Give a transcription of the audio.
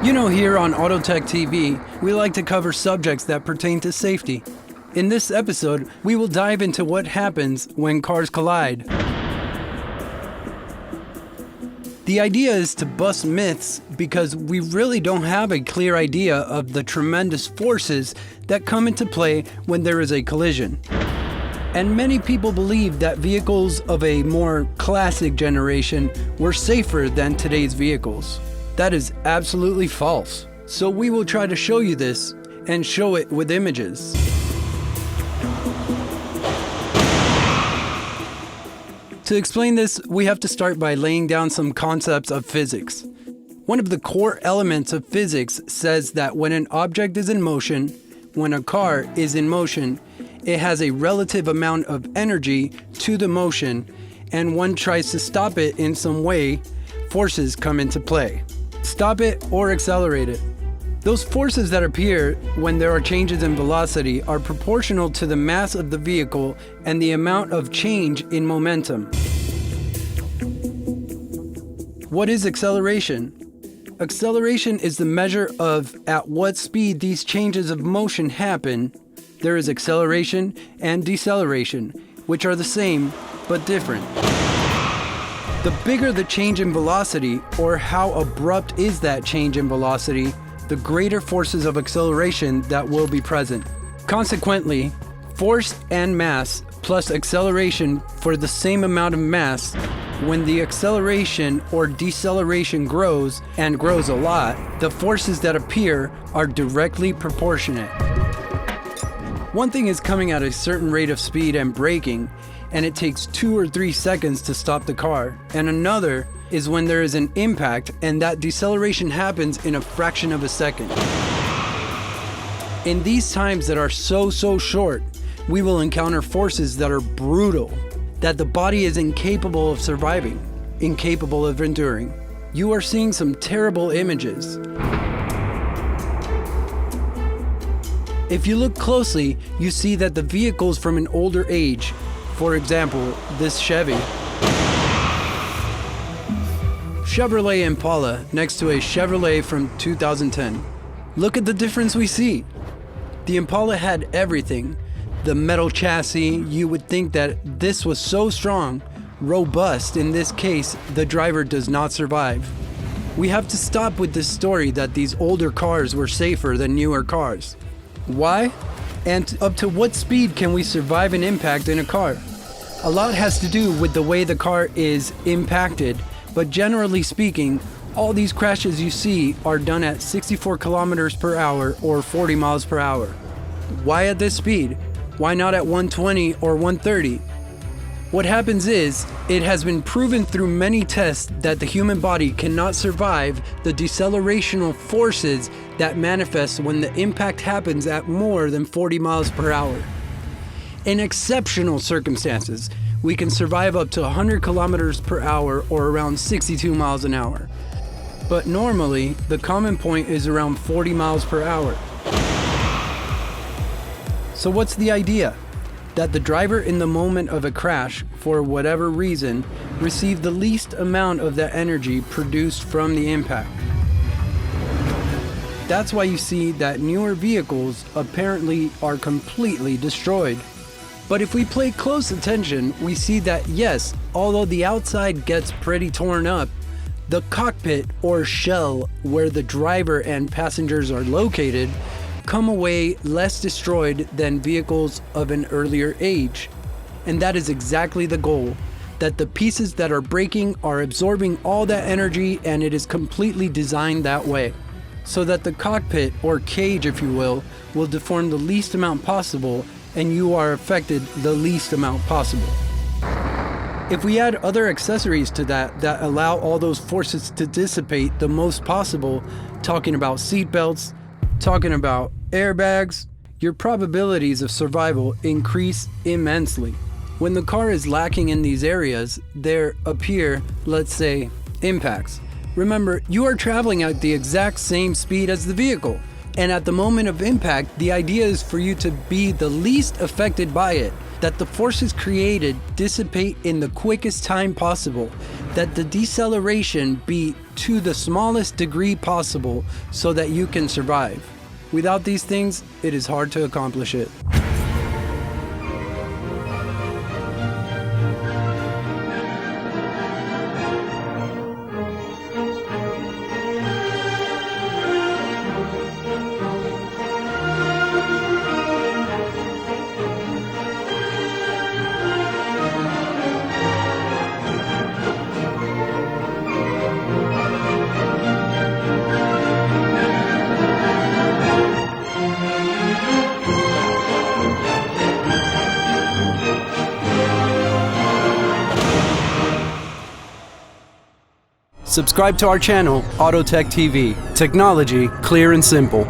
You know, here on AutoTechTV, we like to cover subjects that pertain to safety. In this episode, we will dive into what happens when cars collide. The idea is to bust myths because we really don't have a clear idea of the tremendous forces that come into play when there is a collision. And many people believe that vehicles of a more classic generation were safer than today's vehicles. That is absolutely false. So we will try to show you this and show it with images. To explain this, we have to start by laying down some concepts of physics. One of the core elements of physics says that when an object is in motion, when a car is in motion, it has a relative amount of energy to the motion, and one tries to stop it in some way, forces come into play. Stop it or accelerate it. Those forces that appear when there are changes in velocity are proportional to the mass of the vehicle and the amount of change in momentum. What is acceleration? Acceleration is the measure of at what speed these changes of motion happen. There is acceleration and deceleration, which are the same but different. The bigger the change in velocity, or how abrupt is that change in velocity, the greater forces of acceleration that will be present. Consequently, force and mass plus acceleration for the same amount of mass, when the acceleration or deceleration grows, and grows a lot, the forces that appear are directly proportionate. One thing is coming at a certain rate of speed and braking, and it takes 2 or 3 seconds to stop the car, and another is when there is an impact and that deceleration happens in a fraction of a second. In these times that are so short, we will encounter forces that are brutal, that the body is incapable of surviving, incapable of enduring. You are seeing some terrible images. If you look closely, you see that the vehicles from an older age, for example, this Chevrolet Impala next to a Chevrolet from 2010. Look at the difference we see. The Impala had everything. The metal chassis, you would think that this was so strong, robust. In this case, the driver does not survive. We have to stop with this story that these older cars were safer than newer cars. Why? And up to what speed can we survive an impact in a car? A lot has to do with the way the car is impacted, but generally speaking, all these crashes you see are done at 64 kilometers per hour or 40 miles per hour. Why at this speed? Why not at 120 or 130? What happens is, it has been proven through many tests that the human body cannot survive the decelerational forces that manifest when the impact happens at more than 40 miles per hour. In exceptional circumstances, we can survive up to 100 kilometers per hour or around 62 miles an hour. But normally, the common point is around 40 miles per hour. So what's the idea? That the driver in the moment of a crash, for whatever reason, receive the least amount of the energy produced from the impact. That's why you see that newer vehicles apparently are completely destroyed. But if we pay close attention, we see that yes, although the outside gets pretty torn up, the cockpit or shell where the driver and passengers are located come away less destroyed than vehicles of an earlier age. And that is exactly the goal, that the pieces that are breaking are absorbing all that energy, and it is completely designed that way, so that the cockpit or cage, if you will deform the least amount possible and you are affected the least amount possible. If we add other accessories to that allow all those forces to dissipate the most possible, talking about seatbelts, talking about airbags, your probabilities of survival increase immensely. When the car is lacking in these areas, there appear, let's say, impacts. Remember, you are traveling at the exact same speed as the vehicle, and at the moment of impact, the idea is for you to be the least affected by it, that the forces created dissipate in the quickest time possible, that the deceleration be to the smallest degree possible so that you can survive. Without these things, it is hard to accomplish it. Subscribe to our channel, AutoTechTV. Technology, clear and simple.